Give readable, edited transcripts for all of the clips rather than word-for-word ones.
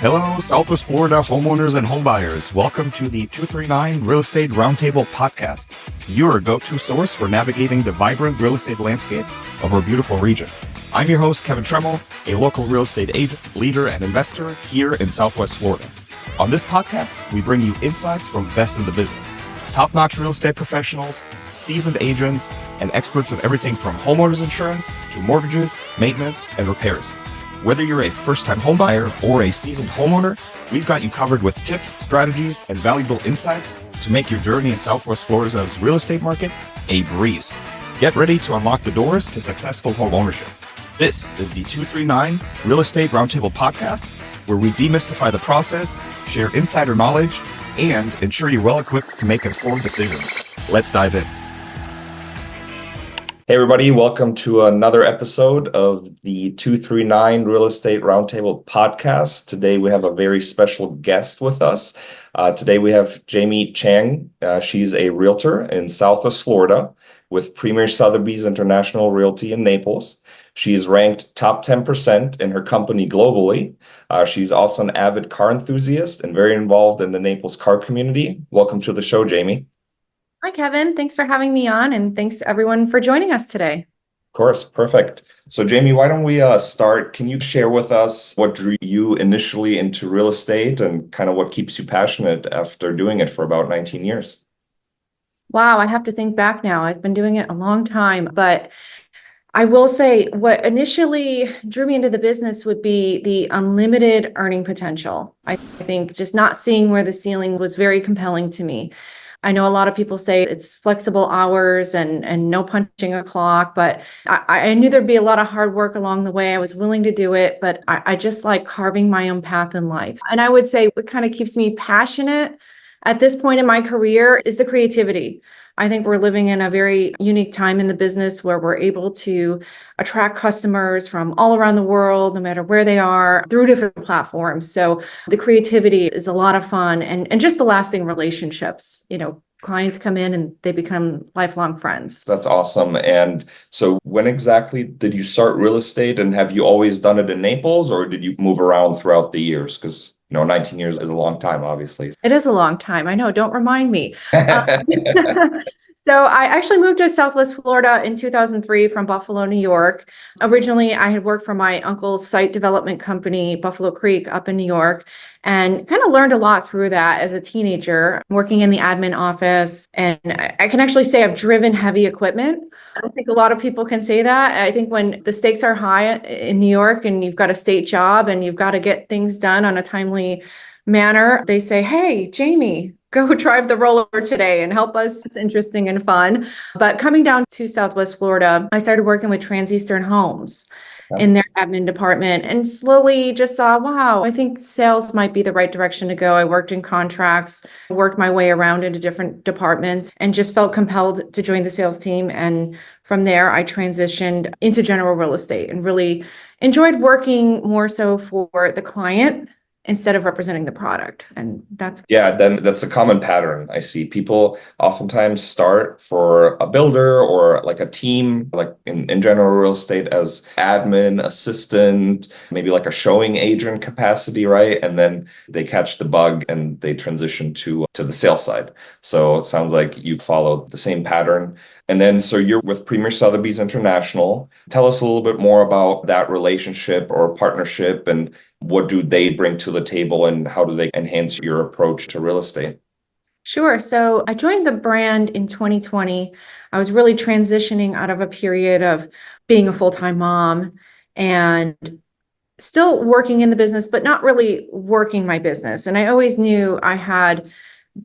Hello, Southwest Florida homeowners and homebuyers. Welcome to the 239 Real Estate Roundtable podcast, your go-to source for navigating the vibrant real estate landscape of our beautiful region. I'm your host, Kevin Tremmel, a local real estate agent, leader, and investor here in Southwest Florida. On this podcast, we bring you insights from best in the business, top-notch real estate professionals, seasoned agents, and experts of everything from homeowners insurance to mortgages, maintenance, and repairs. Whether you're a first-time homebuyer or a seasoned homeowner, we've got you covered with tips, strategies, and valuable insights to make your journey in Southwest Florida's real estate market a breeze. Get ready to unlock the doors to successful home ownership. This is the 239 Real Estate Roundtable podcast, where we demystify the process, share insider knowledge, and ensure you're well equipped to make informed decisions. Let's dive in. Hey everybody, welcome to another episode of the 239 Real Estate Roundtable podcast. Today we have a very special guest with us. Today we have Jamie Chang. She's a realtor in Southwest Florida with Premier Sotheby's International Realty in Naples. She's ranked top 10% in her company globally. She's also an avid car enthusiast and very involved in the Naples car community. Welcome to the show, Jamie. Hi, Kevin. Thanks for having me on, and thanks everyone for joining us today. Of course, perfect. So Jamie, why don't we start? Can you share with us what drew you initially into real estate and kind of what keeps you passionate after doing it for about 19 years? Wow, I have to think back now. I've been doing it a long time, but I will say what initially drew me into the business would be the unlimited earning potential. I think just not seeing where the ceiling was very compelling to me. I know a lot of people say it's flexible hours and no punching a clock, but I knew there'd be a lot of hard work along the way. I was willing to do it, but I just like carving my own path in life. And I would say what kind of keeps me passionate at this point in my career is the creativity. I think we're living in a very unique time in the business where we're able to attract customers from all around the world, no matter where they are, through different platforms. So the creativity is a lot of fun and just the lasting relationships. You know, clients come in and they become lifelong friends. That's awesome. And so when exactly did you start real estate, and have you always done it in Naples, or did you move around throughout the years? Because 19 years is a long time, obviously. It is a long time. I know. Don't remind me. So I actually moved to Southwest Florida in 2003 from Buffalo, New York. Originally, I had worked for my uncle's site development company, Buffalo Creek, up in New York, and kind of learned a lot through that as a teenager, working in the admin office. And I can actually say I've driven heavy equipment. I don't think a lot of people can say that. I think when the stakes are high in New York and you've got a state job and you've got to get things done on a timely manner, they say, hey, Jamie, go drive the roller today and help us. It's interesting and fun. But coming down to Southwest Florida, I started working with Transeastern Homes in their admin department and slowly just saw, wow, I think sales might be the right direction to go. I worked in contracts, worked my way around into different departments and just felt compelled to join the sales team. And from there, I transitioned into general real estate and really enjoyed working more so for the client instead of representing the product. And that's a common pattern. I see people oftentimes start for a builder or like a team, like in general real estate, as admin, assistant, maybe like a showing agent capacity, right? And then they catch the bug and they transition to the sales side. So it sounds like you follow the same pattern. And then, so you're with Premier Sotheby's International. Tell us a little bit more about that relationship or partnership, and what do they bring to the table, and how do they enhance your approach to real estate? Sure. So I joined the brand in 2020. I was really transitioning out of a period of being a full-time mom and still working in the business, but not really working my business. And I always knew I had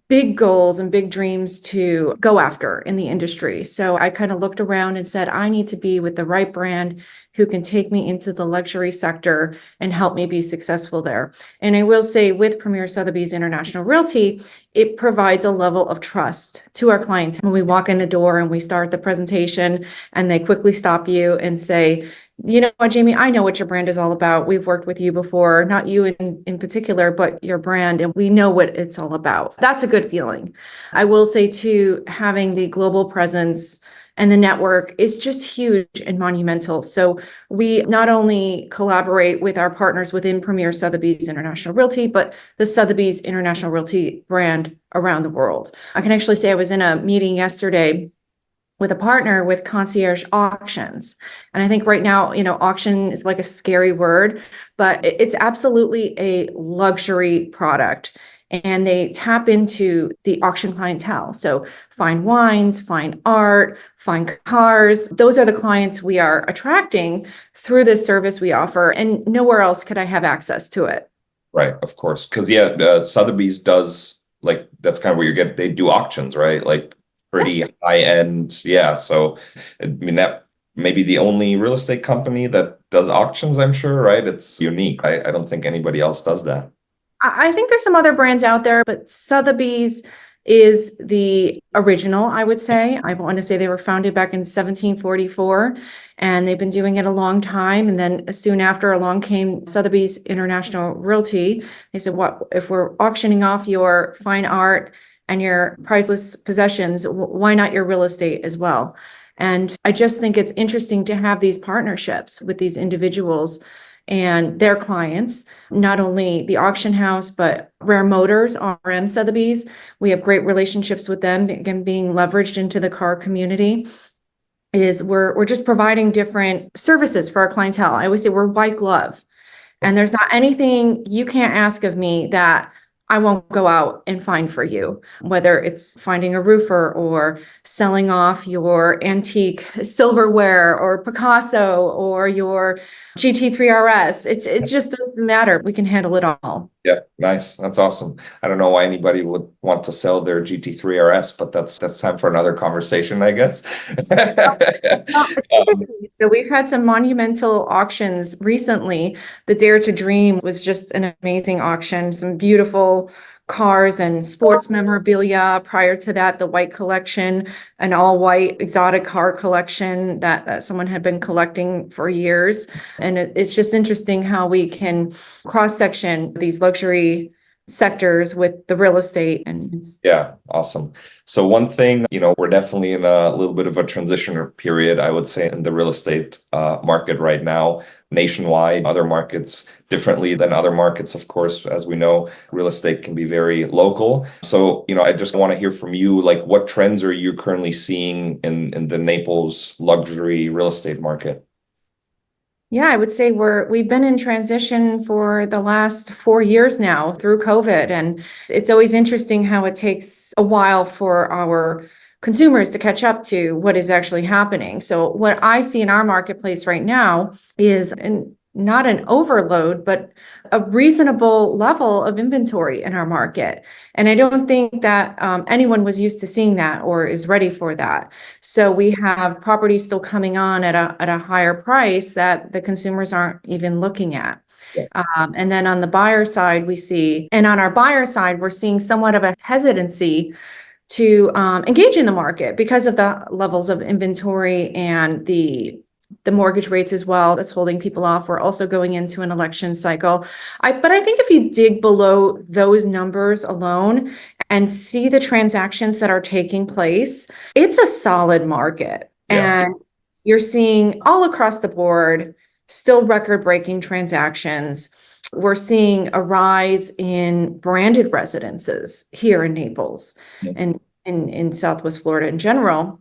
big goals and big dreams to go after in the industry. So I kind of looked around and said, I need to be with the right brand who can take me into the luxury sector and help me be successful there. And I will say with Premier Sotheby's International Realty, it provides a level of trust to our clients. When we walk in the door and we start the presentation and they quickly stop you and say, you know what, Jamie, I know what your brand is all about. We've worked with you before, not you in particular, but your brand, and we know what it's all about. That's a good feeling. I will say too, having the global presence and the network is just huge and monumental. So we not only collaborate with our partners within Premier Sotheby's International Realty, but the Sotheby's International Realty brand around the world. I can actually say I was in a meeting yesterday with a partner with Concierge Auctions. And I think right now, auction is like a scary word, but it's absolutely a luxury product. And they tap into the auction clientele. So fine wines, fine art, fine cars. Those are the clients we are attracting through this service we offer. And nowhere else could I have access to it. Right, of course. Because Sotheby's does, like, that's kind of where you get, they do auctions, right? Like pretty Yes. high end. Yeah. So I mean, that may be the only real estate company that does auctions, I'm sure, right? It's unique. I don't think anybody else does that. I think there's some other brands out there, but Sotheby's is the original, I would say. I want to say they were founded back in 1744, and they've been doing it a long time. And then soon after, along came Sotheby's International Realty. They said, "What if we're auctioning off your fine art and your priceless possessions? Why not your real estate as well?" And I just think it's interesting to have these partnerships with these individuals and their clients, not only the auction house, but Rare Motors, RM Sotheby's. We have great relationships with them, again, being leveraged into the car community. We're just providing different services for our clientele. I always say we're white glove, and there's not anything you can't ask of me that I won't go out and find for you, whether it's finding a roofer or selling off your antique silverware or Picasso or your GT3 RS. It just doesn't matter. We can handle it all. Yeah, nice. That's awesome. I don't know why anybody would want to sell their GT3 RS, but that's time for another conversation, I guess. So we've had some monumental auctions recently. The Dare to Dream was just an amazing auction, some beautiful cars and sports memorabilia. Prior to that, the White Collection, an all-white exotic car collection that someone had been collecting for years. And it's just interesting how we can cross-section these luxury sectors with the real estate. And yeah, awesome. So one thing, we're definitely in a little bit of a transition period, I would say, in the real estate market right now, nationwide. Other markets differently than other markets, of course. As we know, real estate can be very local. So, I just want to hear from you, like, what trends are you currently seeing in the Naples luxury real estate market? yeah, I would say we've been in transition for the last 4 years now through COVID. And it's always interesting how it takes a while for our consumers to catch up to what is actually happening. So what I see in our marketplace right now is not an overload, but a reasonable level of inventory in our market. And I don't think that anyone was used to seeing that or is ready for that. So we have properties still coming on at a higher price that the consumers aren't even looking at. Yeah. And then on the buyer side, on our buyer side, we're seeing somewhat of a hesitancy to engage in the market because of the levels of inventory and the mortgage rates as well. That's holding people off. We're also going into an election cycle. But I think if you dig below those numbers alone and see the transactions that are taking place, it's a solid market. Yeah. And you're seeing all across the board still record-breaking transactions. We're seeing a rise in branded residences here in Naples and in Southwest Florida in general,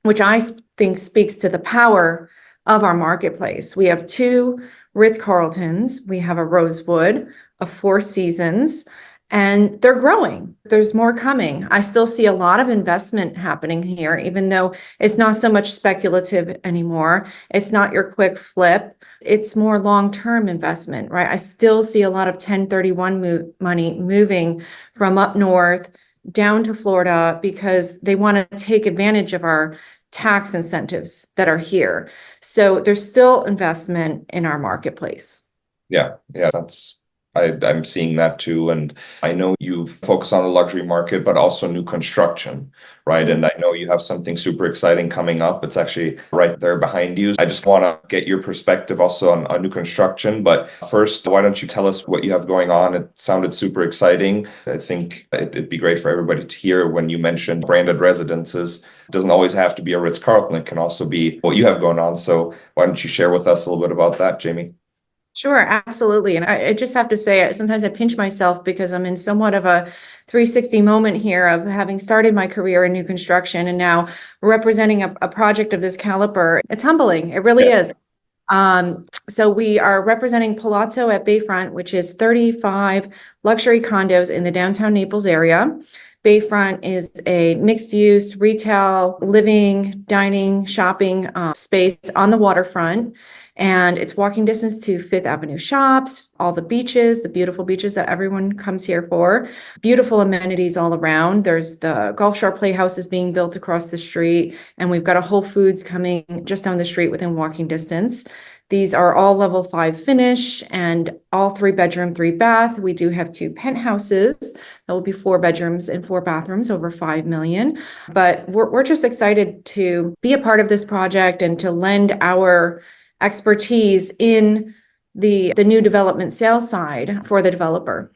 which I think speaks to the power of our marketplace. We have 2 Ritz-Carltons, we have a Rosewood, a Four Seasons, and they're growing. There's more coming. I still see a lot of investment happening here, even though it's not so much speculative anymore. It's not your quick flip. It's more long-term investment, right? I still see a lot of 1031 money moving from up north down to Florida because they want to take advantage of our tax incentives that are here. So there's still investment in our marketplace. Yeah, I'm seeing that too. And I know you focus on the luxury market, but also new construction, right? And I know you have something super exciting coming up. It's actually right there behind you. I just want to get your perspective also on new construction. But first, why don't you tell us what you have going on? It sounded super exciting. I think it'd be great for everybody to hear when you mentioned branded residences. It doesn't always have to be a Ritz-Carlton. It can also be what you have going on. So why don't you share with us a little bit about that, Jamie? Sure, absolutely. And I just have to say, sometimes I pinch myself because I'm in somewhat of a 360 moment here of having started my career in new construction and now representing a project of this caliber. It's humbling. It really is. So we are representing Palazzo at Bayfront, which is 35 luxury condos in the downtown Naples area. Bayfront is a mixed-use retail, living, dining, shopping space on the waterfront. And it's walking distance to Fifth Avenue shops, all the beaches, the beautiful beaches that everyone comes here for. Beautiful amenities all around. There's the Gulf Shore Playhouse is being built across the street, and we've got a Whole Foods coming just down the street within walking distance. These are all level 5 finish and all 3-bedroom, 3-bath. We do have 2 penthouses. That will be 4 bedrooms and 4 bathrooms, over 5 million. But we're just excited to be a part of this project and to lend our expertise in the new development sales side for the developer.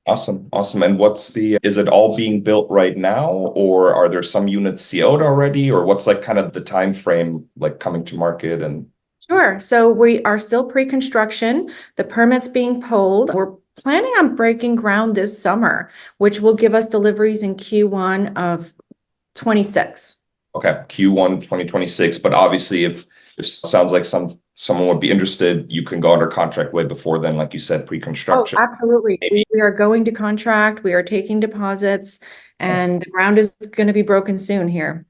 Awesome. And is it all being built right now, or are there some units CO'd already, or what's like kind of the time frame like coming to market? And Sure. So we are still pre-construction. The permit's being pulled. We're planning on breaking ground this summer, which will give us deliveries in Q1 of 26. Okay, Q1 2026. But obviously, if it sounds like someone would be interested, you can go under contract way before then, like you said, pre-construction. Oh, absolutely. We are going to contract. We are taking deposits, and the ground is going to be broken soon here.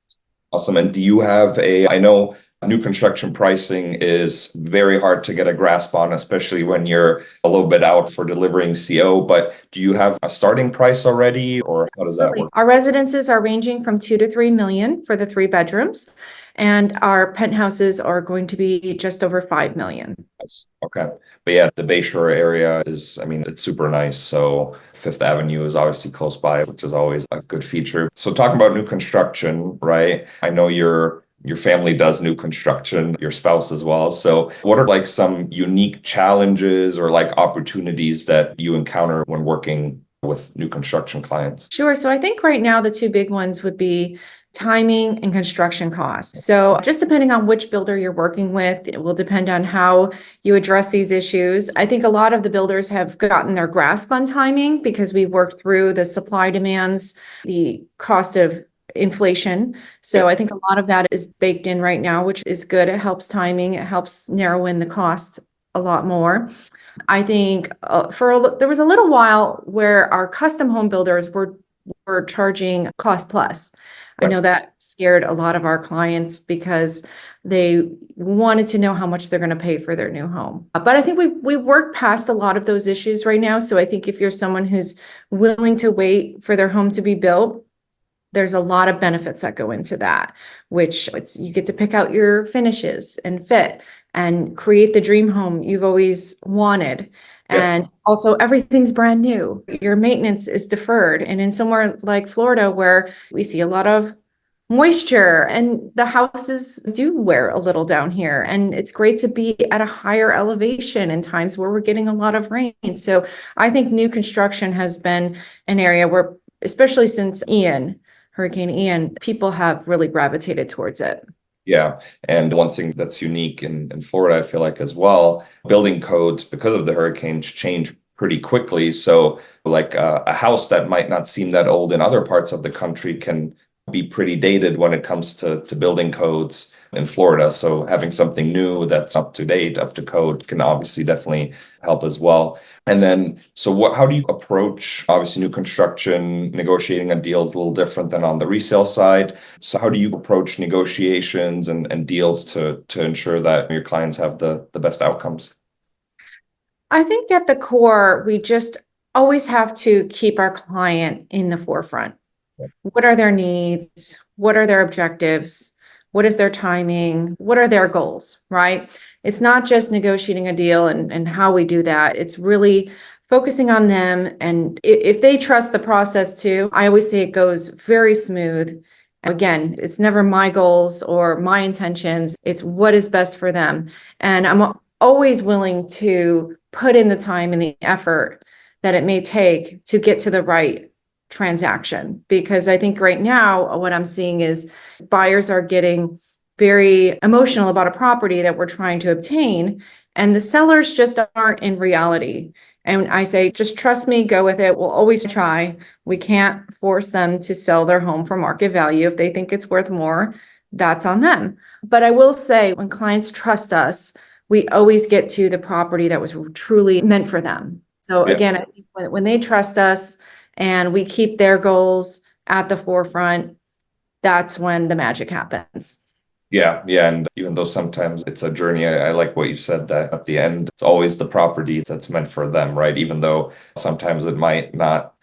Awesome. And do you have I know new construction pricing is very hard to get a grasp on, especially when you're a little bit out for delivering CO, but do you have a starting price already, or how does that work? Our residences are ranging from 2 to 3 million for the 3 bedrooms, and our penthouses are going to be just over 5 million. Okay. But yeah, the Bayshore area it's super nice. So Fifth Avenue is obviously close by, which is always a good feature. So talking about new construction, right? I know your family does new construction, your spouse as well. So what are like some unique challenges or like opportunities that you encounter when working with new construction clients? Sure. So I think right now the 2 big ones would be timing and construction costs. So just depending on which builder you're working with, it will depend on how you address these issues. I think a lot of the builders have gotten their grasp on timing because we've worked through the supply demands, the cost of inflation. So I think a lot of that is baked in right now, which is good. It helps timing. It helps narrow in the cost a lot more. I think there was a little while where our custom home builders were charging cost plus. I know that scared a lot of our clients because they wanted to know how much they're going to pay for their new home. But I think we've worked past a lot of those issues right now. So I think if you're someone who's willing to wait for their home to be built, there's a lot of benefits that go into that, which you get to pick out your finishes and fit and create the dream home you've always wanted. And also everything's brand new. Your maintenance is deferred. And in somewhere like Florida, where we see a lot of moisture and the houses do wear a little down here. And it's great to be at a higher elevation in times where we're getting a lot of rain. So I think new construction has been an area where, especially since Hurricane Ian, people have really gravitated towards it. Yeah. And one thing that's unique in Florida, I feel like as well, building codes because of the hurricanes change pretty quickly. So like a house that might not seem that old in other parts of the country can be pretty dated when it comes to building codes in Florida. So having something new that's up to date, up to code can obviously definitely help as well. And then, so how do you approach obviously new construction? Negotiating a deal is a little different than on the resale side. So how do you approach negotiations and deals to ensure that your clients have the best outcomes? I think at the core, we just always have to keep our client in the forefront. What are their needs? What are their objectives? What is their timing? What are their goals, right? It's not just negotiating a deal and how we do that. It's really focusing on them. And if they trust the process too, I always say it goes very smooth. Again, it's never my goals or my intentions. It's what is best for them. And I'm always willing to put in the time and the effort that it may take to get to the right transaction. Because I think right now, what I'm seeing is buyers are getting very emotional about a property that we're trying to obtain, and the sellers just aren't in reality. And I say, just trust me, go with it. We'll always try. We can't force them to sell their home for market value. If they think it's worth more, that's on them. But I will say, when clients trust us, we always get to the property that was truly meant for them. So Yeah. again, I think when they trust us and we keep their goals at the forefront, that's when the magic happens. Yeah, yeah. And even though sometimes it's a journey, I like what you said that at the end, it's always the property that's meant for them, right? Even though sometimes it might not,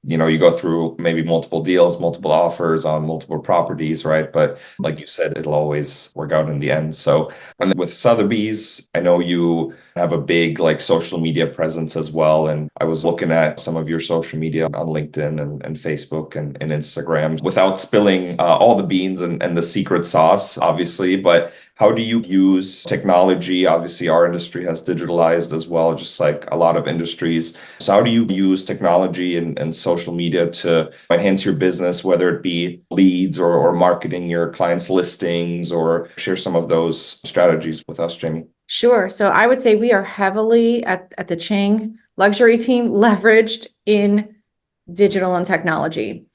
you go through maybe multiple deals, multiple offers on multiple properties, right? But like you said, it'll always work out in the end. So, and then with Sotheby's, I know you have a big like social media presence as well. And I was looking at some of your social media on LinkedIn and Facebook and Instagram without spilling all the beans and the secret sauce, obviously. But how do you use technology? Obviously, our industry has digitalized as well, just like a lot of industries. So how do you use technology and social media to enhance your business, whether it be leads or marketing your clients' listings, or share some of those strategies with us, Jamie? Sure. So I would say we are heavily at the Chang luxury team leveraged in digital and technology.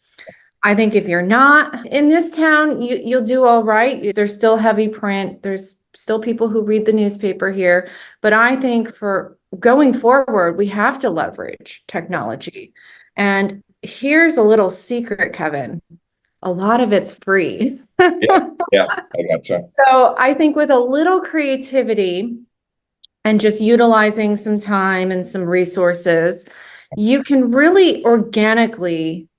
I think if you're not in this town, you'll do all right. There's still heavy print. There's still people who read the newspaper here. But I think for going forward, we have to leverage technology. And here's a little secret, Kevin. A lot of it's free. Yeah, I gotcha. So I think with a little creativity and just utilizing some time and some resources, you can really organically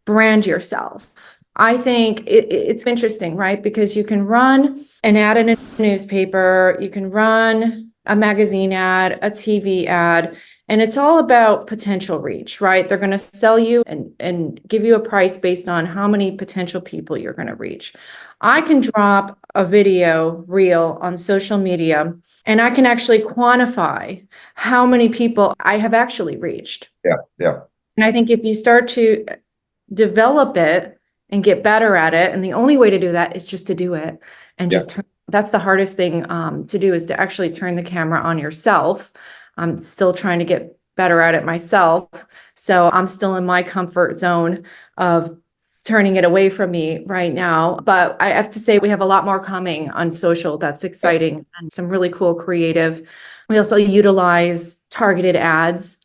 brand yourself. I think it's interesting, right? Because you can run an ad in a newspaper, you can run a magazine ad, a TV ad, and it's all about potential reach, right? They're going to sell you and give you a price based on how many potential people you're going to reach. I can drop a video reel on social media and I can actually quantify how many people I have actually reached. Yeah, yeah. And I think if you start to develop it and get better at it, and the only way to do that is just to do it and just that's the hardest thing to do, is to actually turn the camera on yourself. I'm still trying to get better at it myself, so I'm still in my comfort zone of turning it away from me right now. But I have to say we have a lot more coming on social that's exciting and some really cool creative. We also utilize targeted ads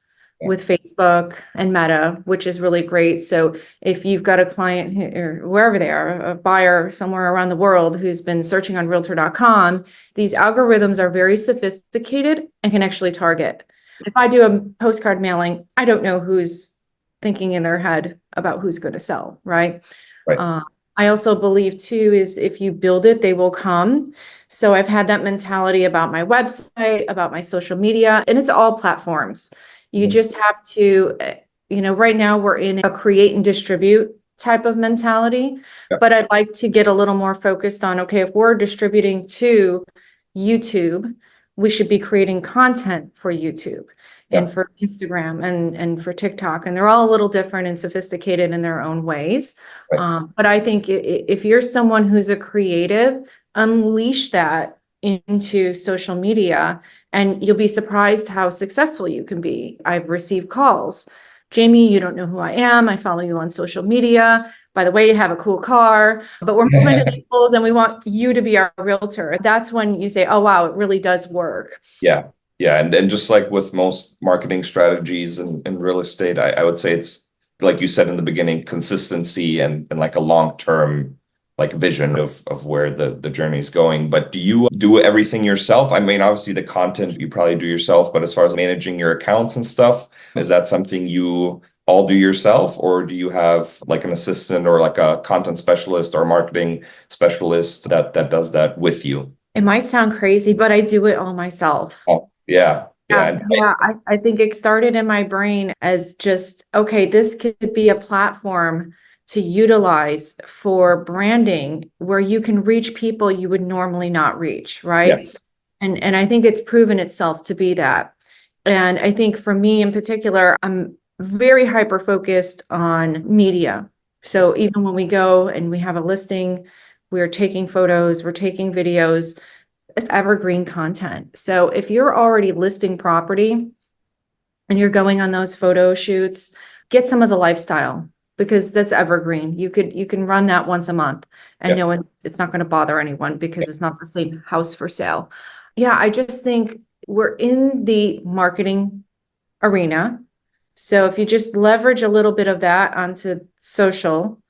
with Facebook and Meta, which is really great. So if you've got a client or wherever they are, a buyer somewhere around the world who's been searching on Realtor.com, these algorithms are very sophisticated and can actually target. If I do a postcard mailing, I don't know who's thinking in their head about who's going to sell, right? Right. I also believe too is if you build it, they will come. So I've had that mentality about my website, about my social media, and it's all platforms. You just have to, right now we're in a create and distribute type of mentality, but I'd like to get a little more focused on, okay, if we're distributing to YouTube, we should be creating content for YouTube and for Instagram and for TikTok. And they're all a little different and sophisticated in their own ways. But I think if you're someone who's a creative, unleash that into social media and you'll be surprised how successful you can be. I've received calls. Jamie, you don't know who I am. I follow you on social media. By the way, you have a cool car, but we're moving to Naples and we want you to be our realtor. That's when you say, oh, wow, it really does work. Yeah. Yeah. And just like with most marketing strategies in real estate, I would say it's, like you said in the beginning, consistency and like a long-term like vision of where the journey is going. But do you do everything yourself? I mean, obviously the content you probably do yourself, but as far as managing your accounts and stuff, is that something you all do yourself, or do you have like an assistant or like a content specialist or marketing specialist that does that with you? It might sound crazy, but I do it all myself. Oh, yeah. Yeah. I think it started in my brain as just, okay, this could be a platform to utilize for branding where you can reach people you would normally not reach, right? Yeah. And I think it's proven itself to be that. And I think for me in particular, I'm very hyper focused on media. So even when we go and we have a listing, we're taking photos, we're taking videos, it's evergreen content. So if you're already listing property and you're going on those photo shoots, get some of the lifestyle because that's evergreen. You can run that once a month and Yeah. it's not going to bother anyone because it's not the same house for sale. Yeah, I just think we're in the marketing arena. So if you just leverage a little bit of that onto social,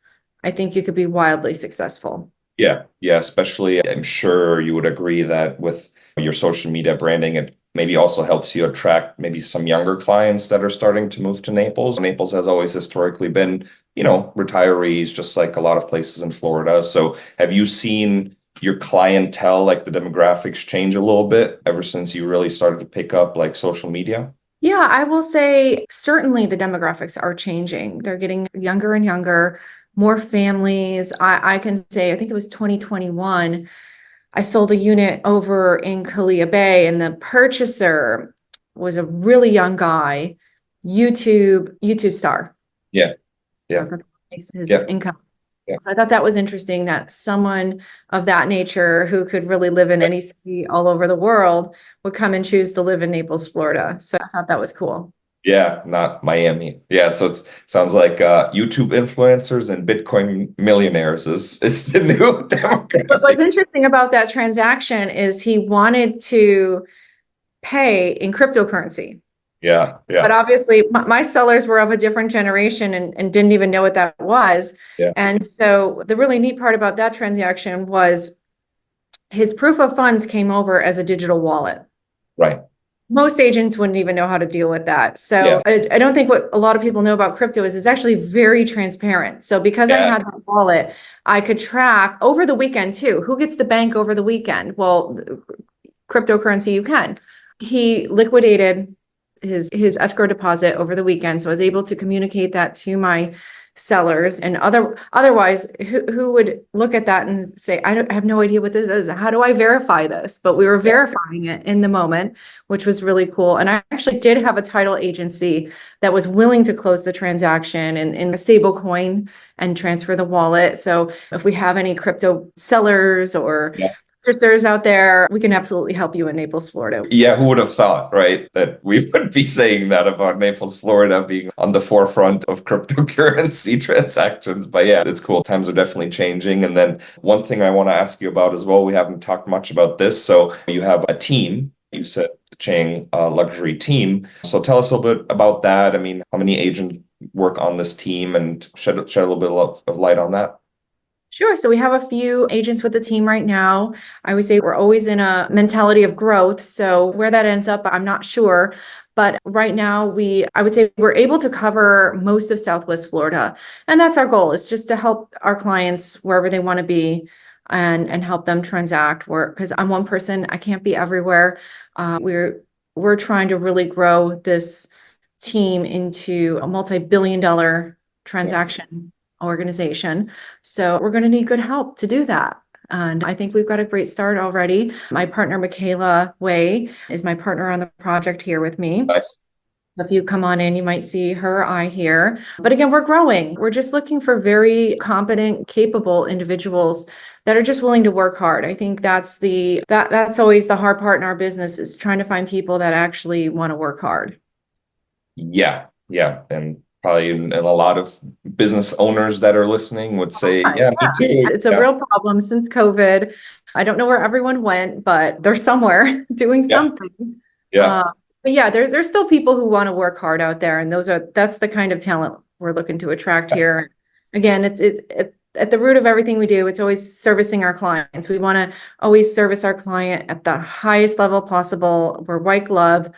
I think you could be wildly successful. Yeah, yeah, especially I'm sure you would agree that with your social media branding, it maybe also helps you attract maybe some younger clients that are starting to move to Naples. Naples has always historically been, retirees, just like a lot of places in Florida. So have you seen your clientele, like the demographics, change a little bit ever since you really started to pick up like social media? Yeah, I will say certainly the demographics are changing. They're getting younger and younger, more families. I can say, I think it was 2021, I sold a unit over in Kalia Bay, and the purchaser was a really young guy, YouTube star. Yeah, So yeah, that makes his yeah, income. yeah. So I thought that was interesting that someone of that nature who could really live in any city all over the world would come and choose to live in Naples, Florida. So I thought that was cool. Yeah, not Miami. Yeah, so it sounds like YouTube influencers and Bitcoin millionaires is the new What was demographic. interesting about that transaction is he wanted to pay in cryptocurrency. Yeah, But yeah, obviously, my sellers were of a different generation and didn't even know what that was. yeah. And so the really neat part about that transaction was his proof of funds came over as a digital wallet. Right. Most agents wouldn't even know how to deal with that. Yeah, So I don't think what a lot of people know about crypto is it's actually very transparent. So because I yeah, had that wallet, I could track over the weekend too. Who gets the bank over the weekend? Well, cryptocurrency you can. He liquidated his escrow deposit over the weekend, so I was able to communicate that to my sellers. And otherwise, who would look at that and say, I have no idea what this is. How do I verify this? But we were yeah, verifying it in the moment, which was really cool. And I actually did have a title agency that was willing to close the transaction in a stable coin and transfer the wallet. So if we have any crypto sellers or yeah. purchasers out there, we can absolutely help you in Naples, Florida. Yeah, who would have thought, right, that we would be saying that about Naples, Florida being on the forefront of cryptocurrency transactions. But yeah, it's cool. Times are definitely changing. And then one thing I want to ask you about as well, we haven't talked much about this. So you have a team. You said the Chang luxury team. So tell us a little bit about that. I mean, how many agents work on this team and shed a little bit of light on that? Sure. So we have a few agents with the team right now. I would say we're always in a mentality of growth. So where that ends up, I'm not sure. But right now, I would say we're able to cover most of Southwest Florida. And that's our goal, is just to help our clients wherever they want to be and help them transact. Because I'm one person, I can't be everywhere. We're trying to really grow this team into a multi-billion-dollar Yeah. transaction organization. So we're going to need good help to do that. And I think we've got a great start already. My partner, Michaela Way, is my partner on the project here with me. Nice. So if you come on in, you might see her eye here. But again, we're growing. We're just looking for very competent, capable individuals that are just willing to work hard. I think that's always the hard part in our business, is trying to find people that actually want to work hard. Yeah, yeah. And probably and a lot of business owners that are listening would say, Hi. yeah, me too. It's a Yeah, real problem since COVID. I don't know where everyone went, but they're somewhere doing yeah, something. yeah, Uh, but yeah, there's still people who want to work hard out there, and that's the kind of talent we're looking to attract here. Again, it's at the root of everything we do. It's always servicing our clients. We want to always service our client at the highest level possible. We're white glove.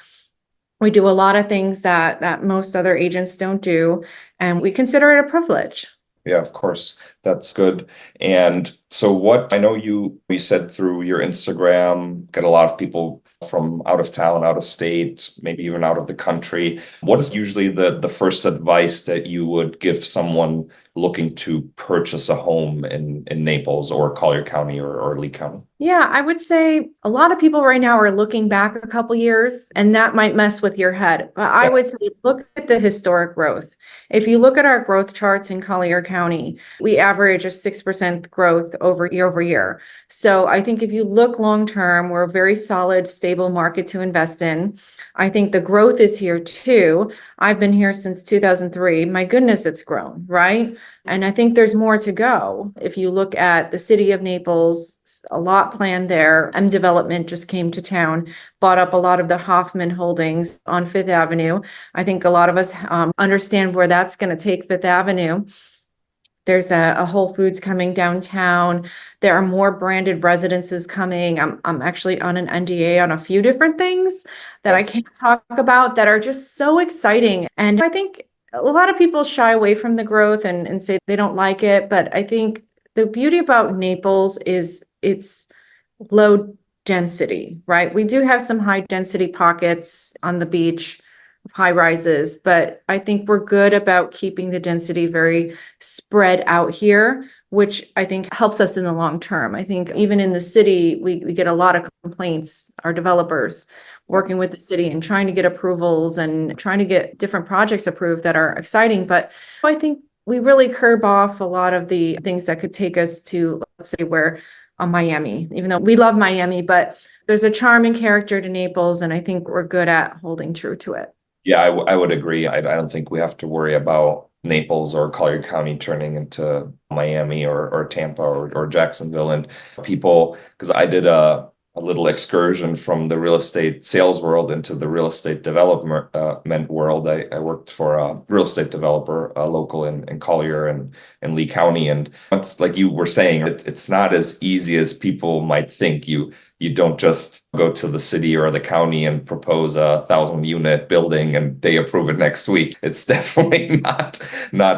We do a lot of things that most other agents don't do, and we consider it a privilege. yeah, of course. That's good. And so what I know you said through your Instagram, get a lot of people from out of town, out of state, maybe even out of the country. What is usually the first advice that you would give someone looking to purchase a home in Naples or Collier County or Lee County? Yeah, I would say a lot of people right now are looking back a couple years, and that might mess with your head. But I would say look at the historic growth. If you look at our growth charts in Collier County, we average a 6% growth over year. So I think if you look long term, we're a very solid, stable market to invest in. I think the growth is here too. I've been here since 2003. My goodness, it's grown, right? And I think there's more to go. If you look at the city of Naples, a lot planned there. M Development just came to town, bought up a lot of the Hoffman holdings on Fifth Avenue. I think a lot of us understand where that's going to take Fifth Avenue. There's a Whole Foods coming downtown. There are more branded residences coming. I'm actually on an NDA on a few different things that I can't talk about that are just so exciting. And I think a lot of people shy away from the growth and say they don't like it. But I think the beauty about Naples is it's low density, right? We do have some high density pockets on the beach, high rises, but I think we're good about keeping the density very spread out here, which I think helps us in the long term. I think even in the city, we get a lot of complaints, our developers working with the city and trying to get approvals and trying to get different projects approved that are exciting. But I think we really curb off a lot of the things that could take us to, let's say, where Miami, even though we love Miami, but there's a charm and character to Naples, and I think we're good at holding true to it. Yeah, I would agree. I don't think we have to worry about Naples or Collier County turning into Miami or Tampa or Jacksonville. And people, because I did a little excursion from the real estate sales world into the real estate development world. I worked for a real estate developer, local in Collier and in Lee County. And it's like you were saying, it's not as easy as people might think. You don't just go to the city or the county and propose a 1,000-unit building and they approve it next week. It's definitely not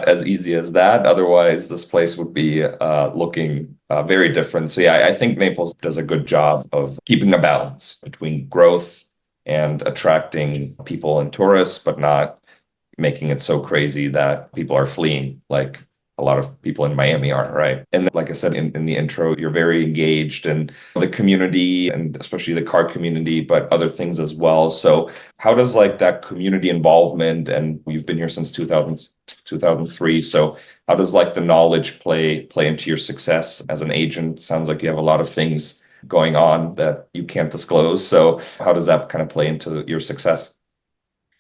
as easy as that. Otherwise, this place would be looking very different. So yeah, I think Naples does a good job of keeping a balance between growth and attracting people and tourists, but not making it so crazy that people are fleeing like a lot of people in Miami are, right? And like I said in the intro, you're very engaged in the community and especially the car community, but other things as well. So how does like that community involvement, and you've been here since 2003, so how does like the knowledge play into your success as an agent? Sounds like you have a lot of things going on that you can't disclose. So how does that kind of play into your success?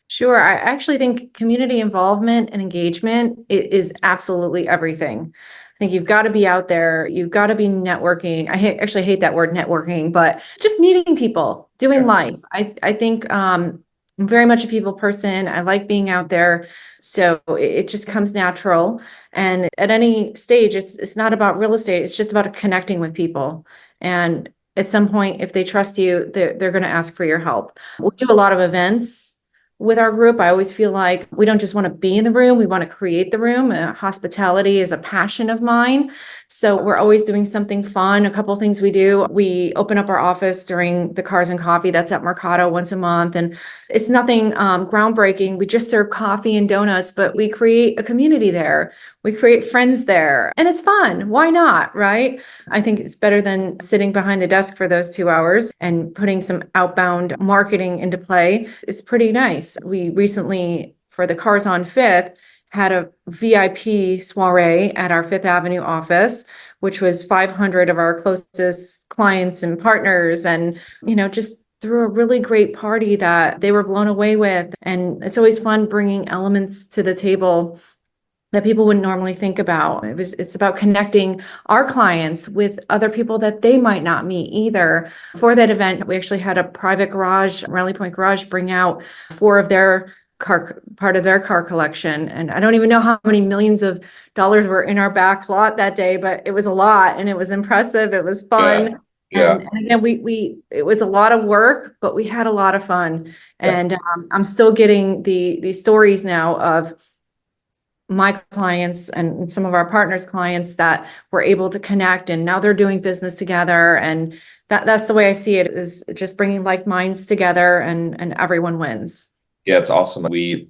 Sure. I actually think community involvement and engagement is absolutely everything. I think you've got to be out there. You've got to be networking. Actually hate that word networking, but just meeting people, doing life. I think I'm very much a people person. I like being out there. So it just comes natural. And at any stage, it's not about real estate. It's just about connecting with people. And at some point, if they trust you, they're going to ask for your help. We do a lot of events with our group. I always feel like we don't just want to be in the room, we want to create the room. Hospitality is a passion of mine. So we're always doing something fun. A couple of things we do. We open up our office during the Cars and Coffee. That's at Mercado once a month. And it's nothing groundbreaking. We just serve coffee and donuts, but we create a community there. We create friends there. And it's fun. Why not? Right? I think it's better than sitting behind the desk for those 2 hours and putting some outbound marketing into play. It's pretty nice. We recently, for the Cars on Fifth, had a VIP soiree at our Fifth Avenue office, which was 500 of our closest clients and partners, and, just threw a really great party that they were blown away with. And it's always fun bringing elements to the table that people wouldn't normally think about. It's about connecting our clients with other people that they might not meet either. For that event, we actually had a private garage, Rally Point Garage, bring out 4 of their part of their car collection. And I don't even know how many millions of dollars were in our back lot that day, but it was a lot and it was impressive. It was fun. Yeah. And again, it was a lot of work, but we had a lot of fun. And I'm still getting the stories now of my clients and some of our partners' clients that were able to connect, and now they're doing business together, and That's the way I see it, is just bringing like minds together and everyone wins. Yeah, it's awesome.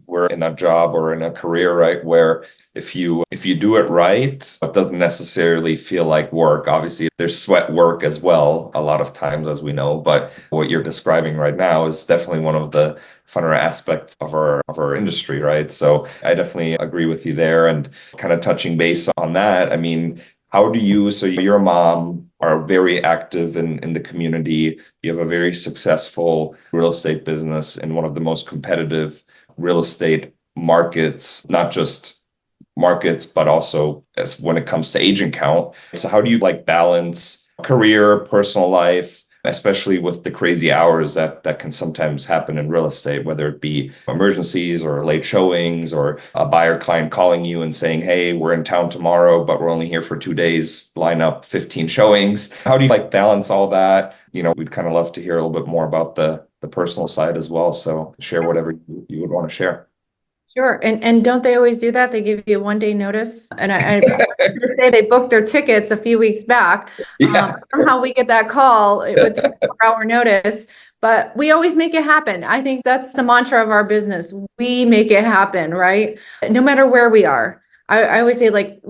We're in a job or in a career, right, where if you do it right, it doesn't necessarily feel like work. Obviously, there's sweat work as well, a lot of times, as we know. But what you're describing right now is definitely one of the funner aspects of our industry, right? So I definitely agree with you there. And kind of touching base on that, I mean, how do you, so you're a mom, are very active in the community. You have a very successful real estate business in one of the most competitive real estate markets, not just markets, but also as when it comes to agent count. So how do you like balance career, personal life, especially with the crazy hours that can sometimes happen in real estate, whether it be emergencies or late showings or a buyer client calling you and saying, hey, we're in town tomorrow, but we're only here for 2 days, line up 15 showings. How do you like balance all that? We'd kind of love to hear a little bit more about the personal side as well. So share whatever you would want to share. Sure. And don't they always do that? They give you a 1 day notice. And I to say they booked their tickets a few weeks back. Yeah. Somehow we get that call with 24-hour notice, but we always make it happen. I think that's the mantra of our business. We make it happen, right? No matter where we are. I always say like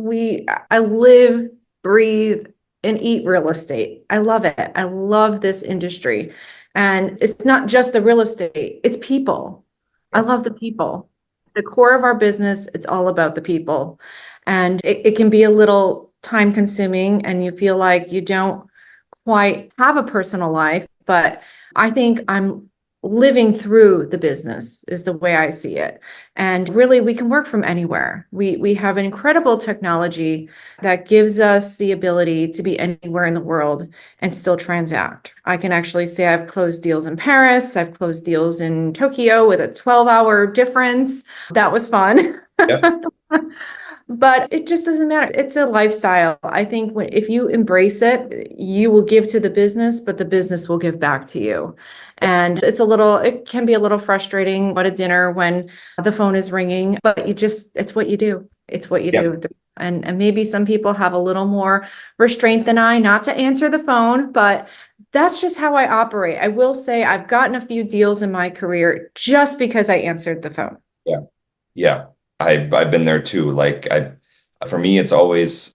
I live, breathe, and eat real estate. I love it. I love this industry. And it's not just the real estate, it's people. I love the people. The core of our business, it's all about the people. And it can be a little time consuming and you feel like you don't quite have a personal life, but I think I'm living through the business is the way I see it. And really, we can work from anywhere. We have an incredible technology that gives us the ability to be anywhere in the world and still transact. I can actually say I've closed deals in Paris, I've closed deals in Tokyo with a 12-hour difference. That was fun. Yep. But it just doesn't matter. It's a lifestyle. I think if you embrace it, you will give to the business, but the business will give back to you. And it can be a little frustrating at a dinner when the phone is ringing, but it's what you do. It's what you do. And maybe some people have a little more restraint than I, not to answer the phone, but that's just how I operate. I will say I've gotten a few deals in my career just because I answered the phone. Yeah. Yeah. I've been there too. For me, it's always,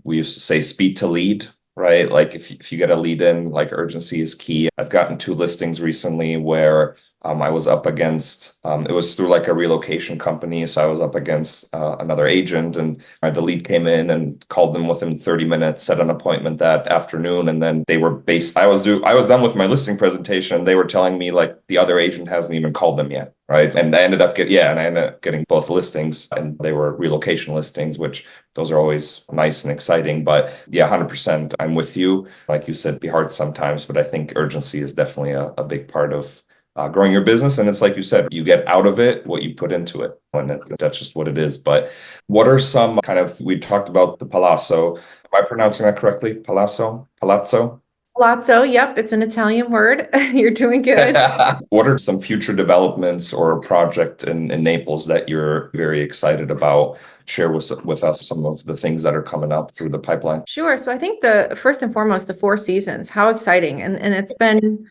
we used to say speed to lead, right? Like if you get a lead in, like urgency is key. I've gotten 2 listings recently where I was up against, it was through like a relocation company. So I was up against another agent and the lead came in and called them within 30 minutes, set an appointment that afternoon. And then I was done with my listing presentation. They were telling me like the other agent hasn't even called them yet. Right. And I ended up getting both listings and they were relocation listings, which those are always nice and exciting. But yeah, 100%. I'm with you. Like you said, it'd be hard sometimes, but I think urgency is definitely a big part of growing your business. And it's like you said, you get out of it what you put into it. And that's just what it is. But what are some we talked about the Palazzo. Am I pronouncing that correctly? Palazzo? Palazzo, yep, it's an Italian word. You're doing good. What are some future developments or a project in Naples that you're very excited about? Share with us some of the things that are coming up through the pipeline. Sure. So I think first and foremost, the Four Seasons, how exciting. And it's been,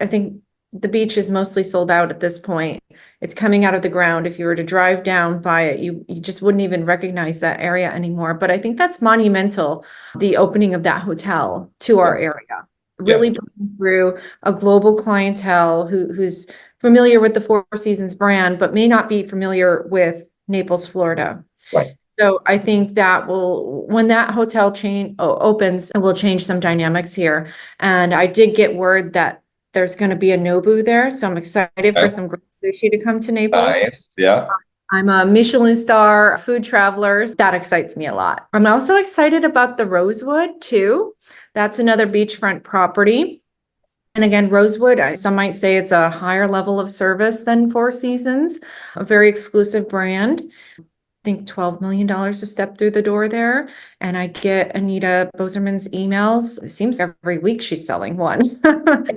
I think the beach is mostly sold out at this point. It's coming out of the ground. If you were to drive down by it, you just wouldn't even recognize that area anymore. But I think that's monumental, the opening of that hotel to our area, really bringing through a global clientele who's familiar with the Four Seasons brand, but may not be familiar with Naples, Florida. Right. So I think that when that hotel chain opens, it will change some dynamics here. And I did get word that there's going to be a Nobu there. So I'm excited for some great sushi to come to Naples. Nice. Yeah. I'm a Michelin star food traveler. That excites me a lot. I'm also excited about the Rosewood too. That's another beachfront property. And again, Rosewood, some might say it's a higher level of service than Four Seasons, a very exclusive brand. I think $12 million to step through the door there. And I get Anita Boserman's emails. It seems every week she's selling one,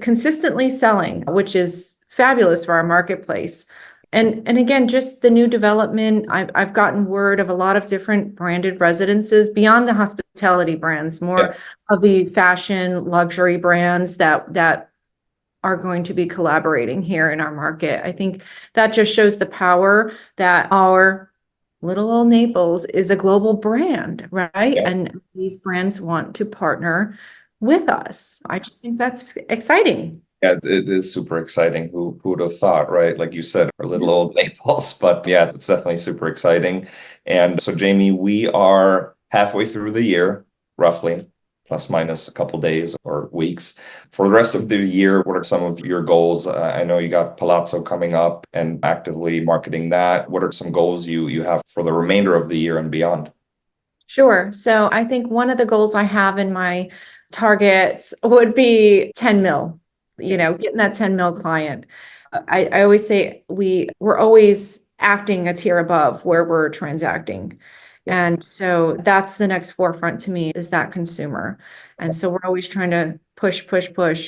consistently selling, which is fabulous for our marketplace. And again, just the new development, I've gotten word of a lot of different branded residences beyond the hospitality brands, more of the fashion luxury brands that are going to be collaborating here in our market. I think that just shows the power that our little old Naples is a global brand, right? Yeah. And these brands want to partner with us. I just think that's exciting. Yeah, it is super exciting. Who would have thought, right? Like you said, our little old Naples, but yeah, it's definitely super exciting. And so, Jamie, we are halfway through the year, roughly, plus minus a couple days or weeks. For the rest of the year, what are some of your goals? I know you got Palazzo coming up and actively marketing that. What are some goals you have for the remainder of the year and beyond? Sure. So I think one of the goals I have in my targets would be 10 mil, getting that 10 mil client. I always say we're always acting a tier above where we're transacting. And so that's the next forefront to me is that consumer. And so we're always trying to push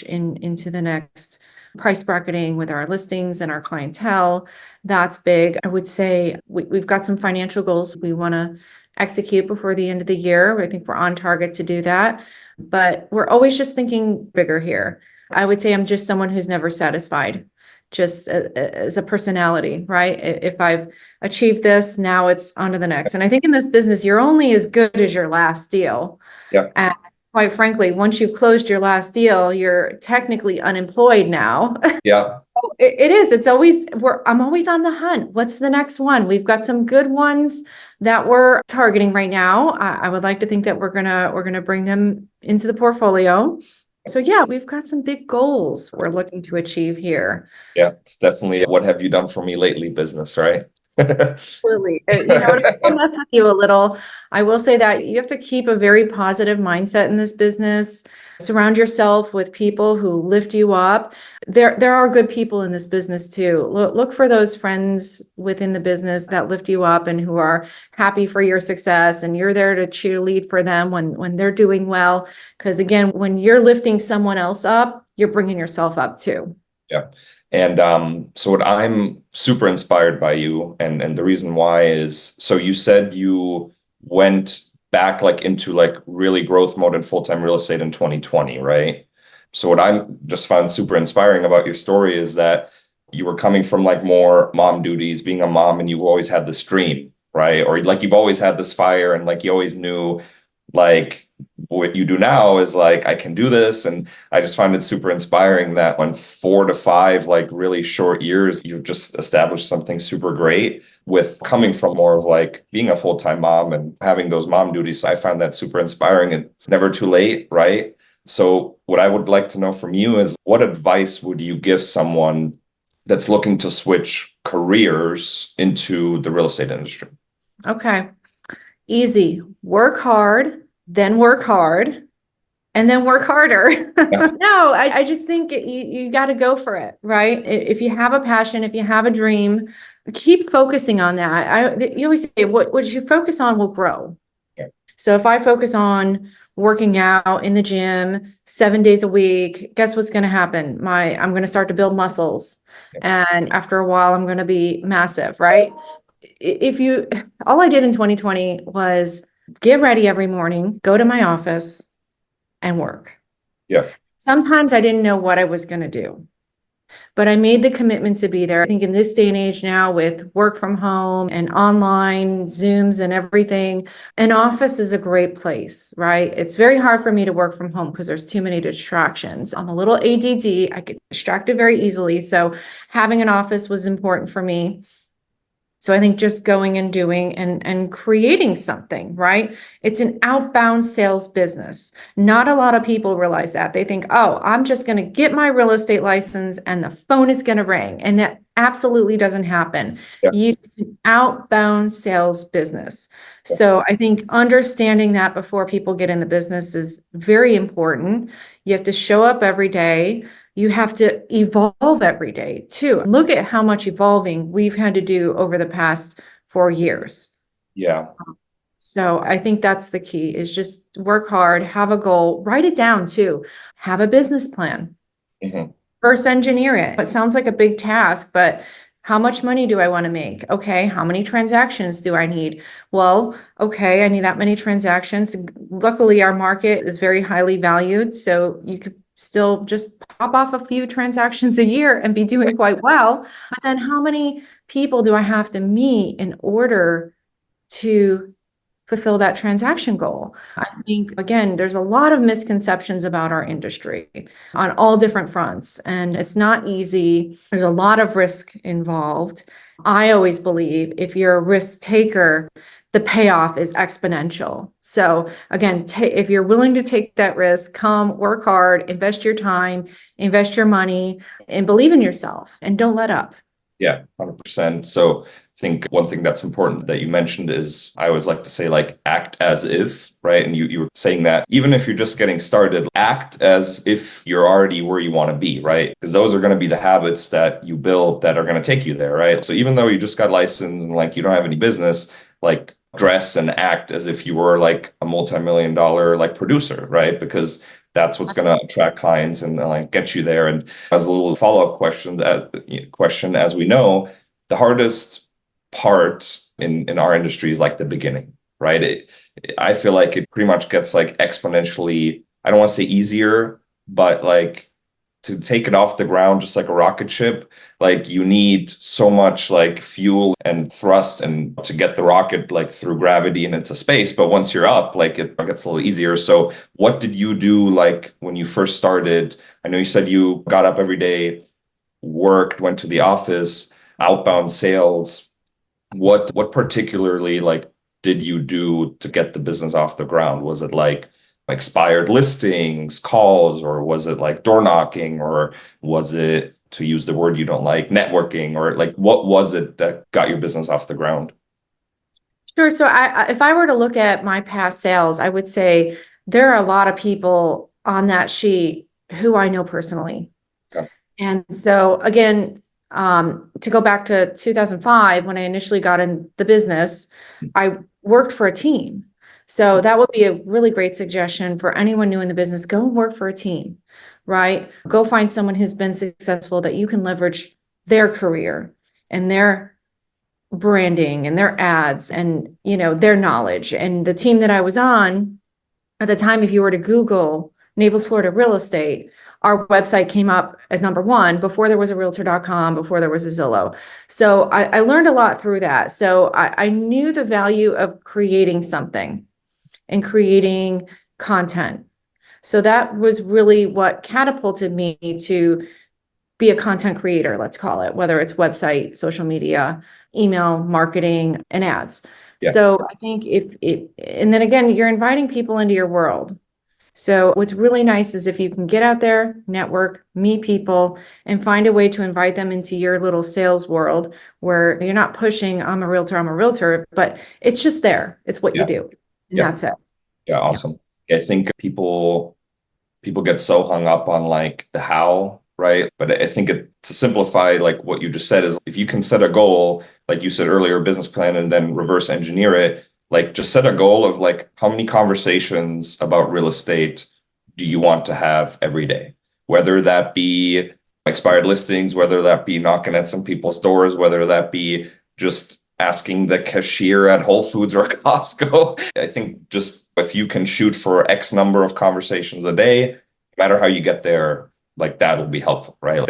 into the next price bracketing with our listings and our clientele. That's big. I would say we've got some financial goals we want to execute before the end of the year. I think we're on target to do that, but we're always just thinking bigger here. I would say I'm just someone who's never satisfied, just as a personality, right? If I've achieved this, now it's on to the next. And I think in this business, you're only as good as your last deal. Yeah. And quite frankly, once you've closed your last deal, you're technically unemployed now. Yeah. It is. It's always I'm always on the hunt. What's the next one? We've got some good ones that we're targeting right now. I would like to think that we're gonna bring them into the portfolio. So yeah, we've got some big goals we're looking to achieve here. Yeah, it's definitely what have you done for me lately business, right? Absolutely. I'll mess with you a little. I will say that you have to keep a very positive mindset in this business. Surround yourself with people who lift you up. There are good people in this business too. Look for those friends within the business that lift you up and who are happy for your success, and you're there to cheerlead for them when they're doing well. Because again, when you're lifting someone else up, you're bringing yourself up too. Yeah. And so what I'm super inspired by you, and the reason why is, so you said you went back like into like really growth mode and full-time real estate in 2020, right? So what I'm just found super inspiring about your story is that you were coming from like more mom duties, being a mom, and you've always had this dream, right? Or like you've always had this fire and like you always knew like what you do now is like, I can do this. And I just find it super inspiring that when 4 to 5, like really short years, you've just established something super great with coming from more of like being a full-time mom and having those mom duties. I find that super inspiring and it's never too late, right? So what I would like to know from you is what advice would you give someone that's looking to switch careers into the real estate industry? Okay. Easy. Work hard, then work hard, and then work harder. Yeah. No, I just think you got to go for it, right? If you have a passion, if you have a dream, keep focusing on that. You always say what you focus on will grow. Yeah. So if I focus on working out in the gym 7 days a week, guess what's going to happen? I'm going to start to build muscles. Yeah. And after a while, I'm going to be massive, right? All I did in 2020 was get ready every morning, go to my office and work. Yeah. Sometimes I didn't know what I was going to do, but I made the commitment to be there. I think in this day and age now with work from home and online Zooms and everything, an office is a great place, right? It's very hard for me to work from home because there's too many distractions. I'm a little ADD. I get distracted very easily. So having an office was important for me. So I think just going and doing and creating something, right? It's an outbound sales business. Not a lot of people realize that. They think, oh, I'm just going to get my real estate license and the phone is going to ring. And that absolutely doesn't happen. Yeah. It's an outbound sales business. So I think understanding that before people get in the business is very important. You have to show up every day. You have to evolve every day too. Look at how much evolving we've had to do over the past 4 years. Yeah. So I think that's the key is just work hard, have a goal, write it down too, have a business plan. Mm-hmm. First engineer it. It sounds like a big task, but How much money do I want to make? Okay, how many transactions do I need? Well, okay, I need that many transactions. Luckily, our market is very highly valued, so you could still just pop off a few transactions a year and be doing quite well. But then how many people do I have to meet in order to fulfill that transaction goal? I think, again, there's a lot of misconceptions about our industry on all different fronts, and it's not easy. There's a lot of risk involved. I always believe if you're a risk taker, the payoff is exponential. So again, if you're willing to take that risk, come work hard, invest your time, invest your money, and believe in yourself, and don't let up. Yeah, 100%. So I think one thing that's important that you mentioned is I always like to say, like, act as if, right? And you were saying that even if you're just getting started, act as if you're already where you want to be, right? Because those are going to be the habits that you build that are going to take you there, right? So even though you just got licensed and like you don't have any business, like dress and act as if you were like a multi-million-dollar like producer, right? Because that's what's going to attract clients and like get you there. And as a little follow-up question, as we know, the hardest part in our industry is like the beginning, right? I feel like it pretty much gets like exponentially, I don't want to say easier, but like to take it off the ground, just like a rocket ship, like you need so much like fuel and thrust and to get the rocket like through gravity and into space. But once you're up, like it gets a little easier. So what did you do like when you first started? I know you said you got up every day, worked, went to the office, outbound sales. What particularly like did you do to get the business off the ground? Was it like expired listings, calls, or was it like door knocking, or was it, to use the word you don't like, networking, or like what was it that got your business off the ground? Sure. So if I were to look at my past sales, I would say there are a lot of people on that sheet who I know personally. Okay. And so again, to go back to 2005, when I initially got in the business, I worked for a team. So that would be a really great suggestion for anyone new in the business. Go and work for a team, right? Go find someone who's been successful that you can leverage their career and their branding and their ads and, their knowledge. And the team that I was on at the time, if you were to Google Naples, Florida real estate, our website came up as #1 before there was a realtor.com, before there was a Zillow. So I learned a lot through that. So I knew the value of creating something and creating content. So that was really what catapulted me to be a content creator, let's call it, whether it's website, social media, email, marketing, and ads. Yeah. So I think and then again, you're inviting people into your world. So what's really nice is if you can get out there, network, meet people, and find a way to invite them into your little sales world where you're not pushing, I'm a realtor, but it's just there. It's what you do. And that's it. Yeah, awesome. I think people get so hung up on like the how, right? But I think to simplify, like what you just said, is if you can set a goal, like you said earlier, business plan, and then reverse engineer it, like just set a goal of like how many conversations about real estate do you want to have every day? Whether that be expired listings, whether that be knocking at some people's doors, whether that be just asking the cashier at Whole Foods or Costco. I think just if you can shoot for X number of conversations a day, no matter how you get there, like that'll be helpful, right?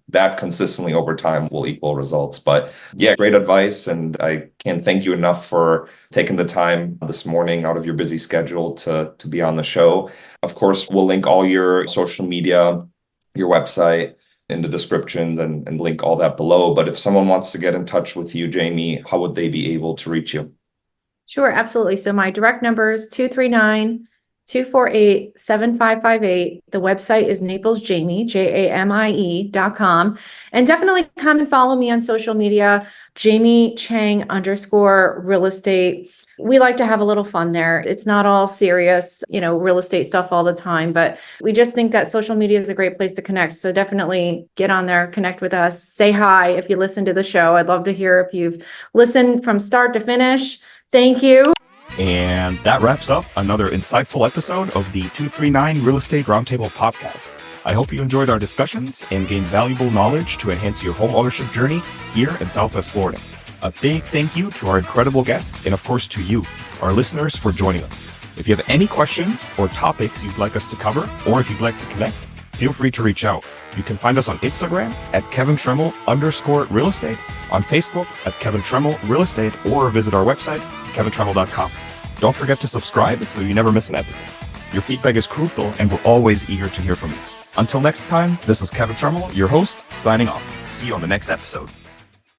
That consistently over time will equal results. But yeah, great advice. And I can't thank you enough for taking the time this morning out of your busy schedule to be on the show. Of course, we'll link all your social media, your website in the description and link all that below. But if someone wants to get in touch with you, Jamie, how would they be able to reach you? Sure, absolutely. So my direct number is 239-248-7558. The website is NaplesJamie, JAMIE.com. And definitely come and follow me on social media, Jamie Chang _real estate. We like to have a little fun there. It's not all serious, real estate stuff all the time, but we just think that social media is a great place to connect. So definitely get on there, connect with us, say hi if you listen to the show. I'd love to hear if you've listened from start to finish. Thank you. And that wraps up another insightful episode of the 239 Real Estate Roundtable podcast. I hope you enjoyed our discussions and gained valuable knowledge to enhance your home ownership journey here in Southwest Florida. A big thank you to our incredible guests and of course to you, our listeners, for joining us. If you have any questions or topics you'd like us to cover, or if you'd like to connect, feel free to reach out. You can find us on Instagram at @KevinTremmel_real estate, on Facebook at Kevin Tremmel Real Estate, or visit our website, kevintremmel.com. Don't forget to subscribe so you never miss an episode. Your feedback is crucial and we're always eager to hear from you. Until next time, this is Kevin Tremmel, your host, signing off. See you on the next episode.